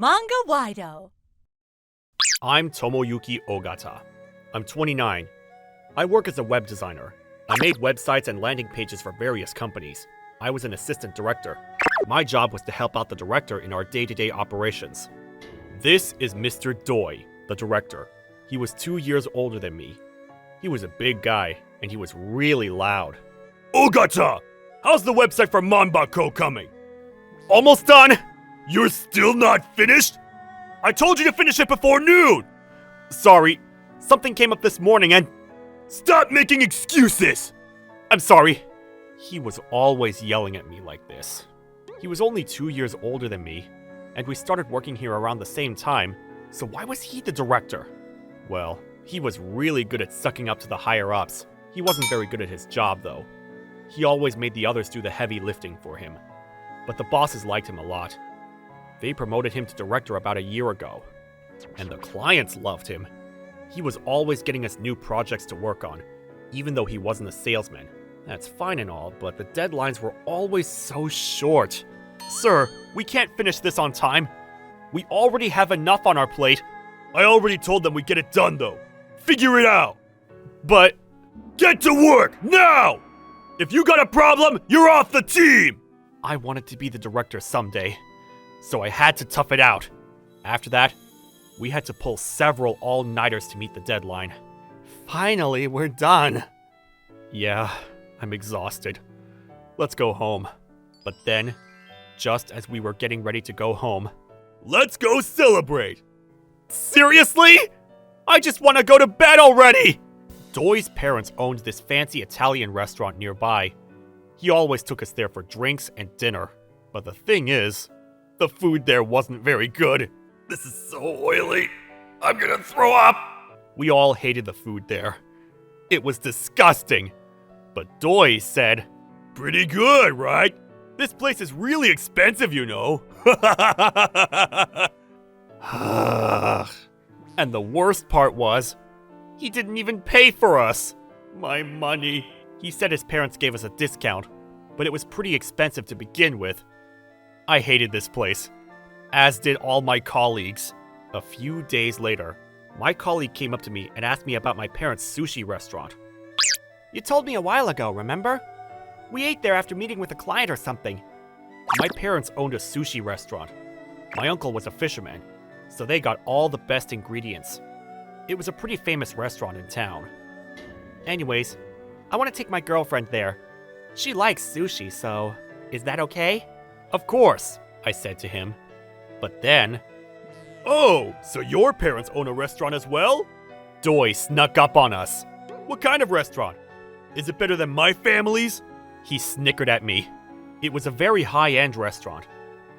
Manga-Waido. I'm Tomoyuki Ogata. I'm 29. I work as a web designer. I made websites and landing pages for various companies. I was an assistant director. My job was to help out the director in our day-to-day operations. This is Mr. Doi, the director. He was 2 years older than me. He was a big guy, and he was really loud. Ogata! How's the website for Manbako coming? Almost done! You're still not finished? I told you to finish it before noon! Sorry, something came up this morning and... Stop making excuses! I'm sorry. He was always yelling at me like this. He was only 2 years older than me, and we started working here around the same time, so why was he the director? Well, he was really good at sucking up to the higher-ups. He wasn't very good at his job, though. He always made the others do the heavy lifting for him. But the bosses liked him a lot. They promoted him to director about a year ago. And the clients loved him. He was always getting us new projects to work on, even though he wasn't a salesman. That's fine and all, but the deadlines were always so short. Sir, we can't finish this on time. We already have enough on our plate. I already told them we'd get it done, though. Figure it out. But... Get to work, now! If you got a problem, you're off the team! I wanted to be the director someday, so I had to tough it out. After that, we had to pull several all-nighters to meet the deadline. Finally, we're done. Yeah, I'm exhausted. Let's go home. But then, just as we were getting ready to go home... Let's go celebrate! Seriously? I just want to go to bed already! Doi's parents owned this fancy Italian restaurant nearby. He always took us there for drinks and dinner. But the thing is, the food there wasn't very good. This is so oily. I'm gonna throw up! We all hated the food there. It was disgusting. But Doi said, pretty good, right? This place is really expensive, you know. And the worst part was, he didn't even pay for us. My money. He said his parents gave us a discount, but it was pretty expensive to begin with. I hated this place, as did all my colleagues. A few days later, my colleague came up to me and asked me about my parents' sushi restaurant. You told me a while ago, remember? We ate there after meeting with a client or something. My parents owned a sushi restaurant. My uncle was a fisherman, so they got all the best ingredients. It was a pretty famous restaurant in town. Anyways, I want to take my girlfriend there. She likes sushi, so is that okay? Of course, I said to him. But then... Oh, so your parents own a restaurant as well? Doi snuck up on us. What kind of restaurant? Is it better than my family's? He snickered at me. It was a very high-end restaurant,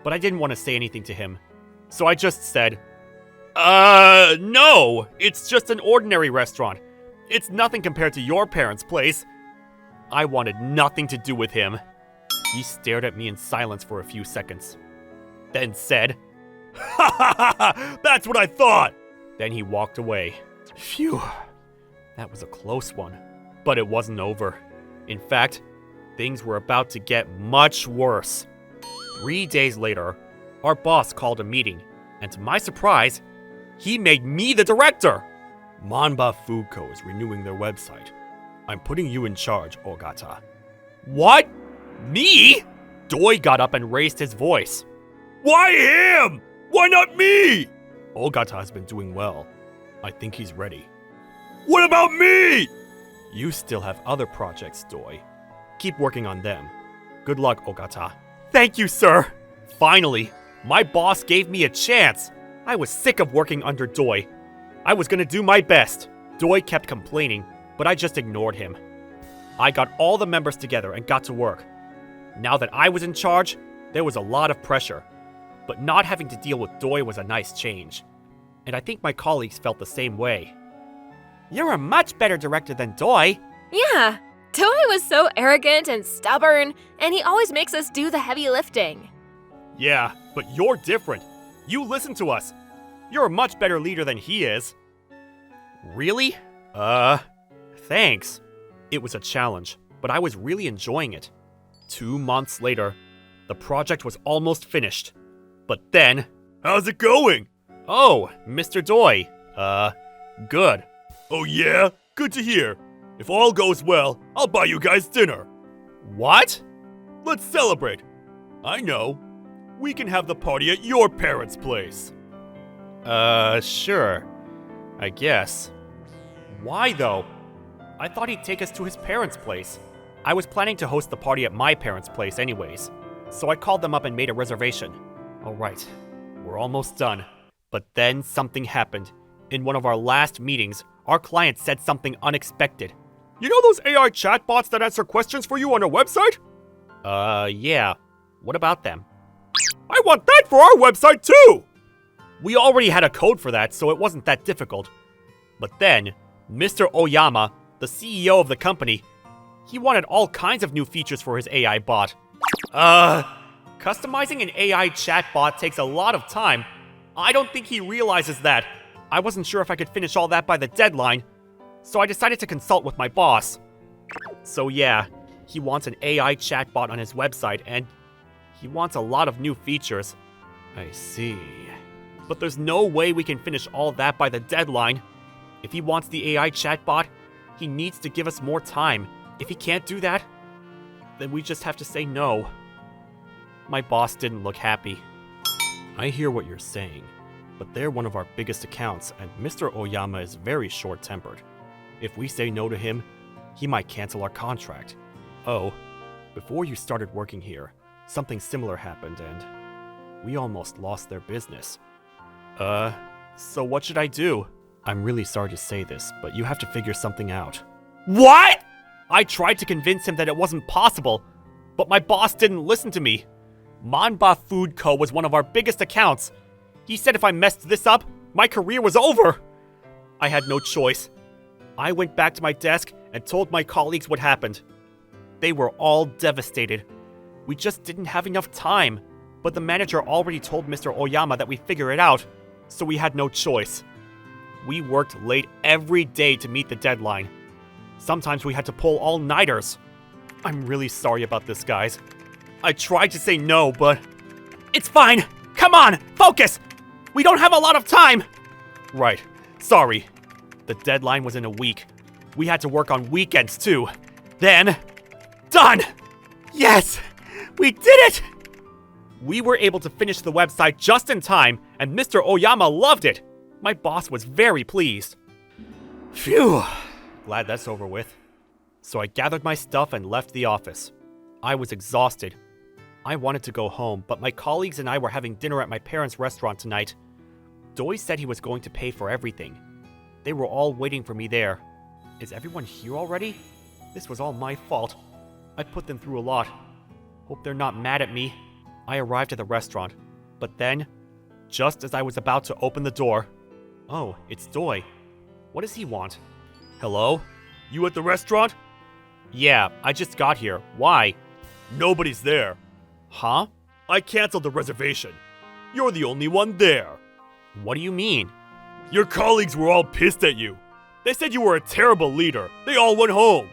but I didn't want to say anything to him. So I just said, no, it's just an ordinary restaurant. It's nothing compared to your parents' place. I wanted nothing to do with him. He stared at me in silence for a few seconds, then said, "Ha ha ha ha! That's what I thought!" Then he walked away. Phew, that was a close one. But it wasn't over. In fact, things were about to get much worse. 3 days later, our boss called a meeting, and to my surprise, he made me the director! Manba Food Co. is renewing their website. I'm putting you in charge, Ogata. What? Me? Doi got up and raised his voice. Why him? Why not me? Ogata has been doing well. I think he's ready. What about me? You still have other projects, Doi. Keep working on them. Good luck, Ogata. Thank you, sir! Finally, my boss gave me a chance. I was sick of working under Doi. I was gonna do my best. Doi kept complaining, but I just ignored him. I got all the members together and got to work. Now that I was in charge, there was a lot of pressure. But not having to deal with Doi was a nice change. And I think my colleagues felt the same way. You're a much better director than Doi. Yeah, Doi was so arrogant and stubborn, and he always makes us do the heavy lifting. Yeah, but you're different. You listen to us. You're a much better leader than he is. Really? Thanks. It was a challenge, but I was really enjoying it. 2 months later, the project was almost finished. But then, How's it going? Oh, Mr. Doi. Good. Oh yeah? Good to hear. If all goes well, I'll buy you guys dinner. What? Let's celebrate. I know. We can have the party at your parents' place. Sure. I guess. Why though? I thought he'd take us to his parents' place. I was planning to host the party at my parents' place anyways, so I called them up and made a reservation. Alright, we're almost done. But then something happened. In one of our last meetings, our client said something unexpected. You know those AI chatbots that answer questions for you on a website? Yeah. What about them? I want that for our website too! We already had a code for that, so it wasn't that difficult. But then, Mr. Oyama, the CEO of the company, he wanted all kinds of new features for his AI bot. Customizing an AI chatbot takes a lot of time. I don't think he realizes that. I wasn't sure if I could finish all that by the deadline, so I decided to consult with my boss. So yeah, he wants an AI chatbot on his website, and he wants a lot of new features. I see. But there's no way we can finish all that by the deadline. If he wants the AI chatbot, he needs to give us more time. If he can't do that, then we just have to say no. My boss didn't look happy. I hear what you're saying, but they're one of our biggest accounts, and Mr. Oyama is very short-tempered. If we say no to him, he might cancel our contract. Oh, before you started working here, something similar happened, and we almost lost their business. So what should I do? I'm really sorry to say this, but you have to figure something out. What?! I tried to convince him that it wasn't possible, but my boss didn't listen to me. Manba Food Co. was one of our biggest accounts. He said if I messed this up, my career was over. I had no choice. I went back to my desk and told my colleagues what happened. They were all devastated. We just didn't have enough time, but the manager already told Mr. Oyama that we'd figure it out, so we had no choice. We worked late every day to meet the deadline. Sometimes we had to pull all-nighters. I'm really sorry about this, guys. I tried to say no, but... It's fine! Come on! Focus! We don't have a lot of time! Right. Sorry. The deadline was in a week. We had to work on weekends, too. Then... Done! Yes! We did it! We were able to finish the website just in time, and Mr. Oyama loved it. My boss was very pleased. Phew. Glad that's over with. So I gathered my stuff and left the office. I was exhausted. I wanted to go home, but my colleagues and I were having dinner at my parents' restaurant tonight. Doi said he was going to pay for everything. They were all waiting for me there. Is everyone here already? This was all my fault. I put them through a lot. Hope they're not mad at me. I arrived at the restaurant, but then, just as I was about to open the door... Oh, it's Doi. What does he want? Hello? You at the restaurant? Yeah, I just got here. Why? Nobody's there. Huh? I canceled the reservation. You're the only one there. What do you mean? Your colleagues were all pissed at you. They said you were a terrible leader. They all went home.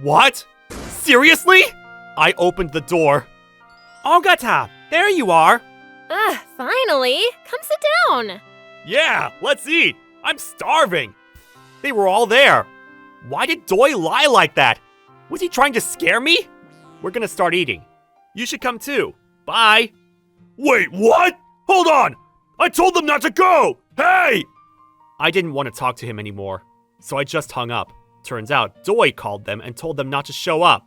What? Seriously? I opened the door. Ogata, there you are. Finally. Come sit down. Yeah, let's eat. I'm starving. They were all there. Why did Doi lie like that? Was he trying to scare me? We're gonna start eating. You should come too. Bye. Wait, what? Hold on! I told them not to go! Hey! I didn't want to talk to him anymore, so I just hung up. Turns out Doi called them and told them not to show up.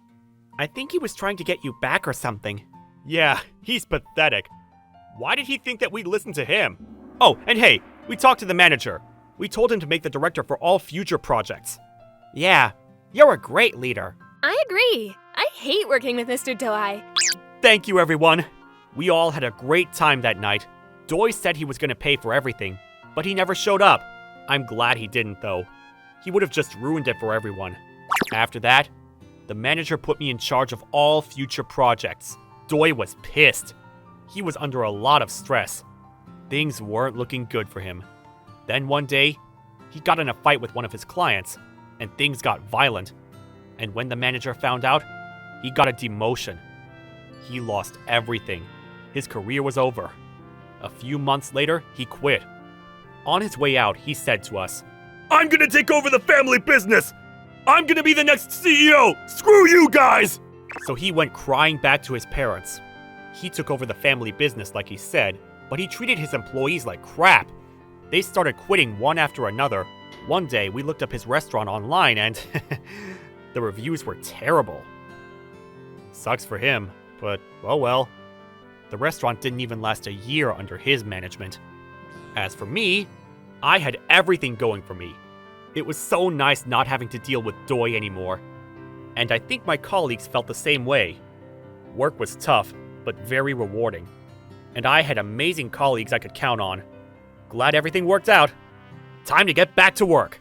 I think he was trying to get you back or something. Yeah, he's pathetic. Why did he think that we'd listen to him? Oh, and hey, we talked to the manager. We told him to make the director for all future projects. Yeah, you're a great leader. I agree. I hate working with Mr. Doi. Thank you, everyone. We all had a great time that night. Doi said he was going to pay for everything, but he never showed up. I'm glad he didn't, though. He would have just ruined it for everyone. After that, the manager put me in charge of all future projects. Doi was pissed. He was under a lot of stress. Things weren't looking good for him. Then one day, he got in a fight with one of his clients, and things got violent. And when the manager found out, he got a demotion. He lost everything. His career was over. A few months later, he quit. On his way out, he said to us, "I'm gonna take over the family business! I'm gonna be the next CEO! Screw you guys!" So he went crying back to his parents. He took over the family business like he said, but he treated his employees like crap. They started quitting one after another. One day, we looked up his restaurant online and the reviews were terrible. Sucks for him, but oh well. The restaurant didn't even last a year under his management. As for me, I had everything going for me. It was so nice not having to deal with Doi anymore. And I think my colleagues felt the same way. Work was tough, but very rewarding. And I had amazing colleagues I could count on. Glad everything worked out. Time to get back to work.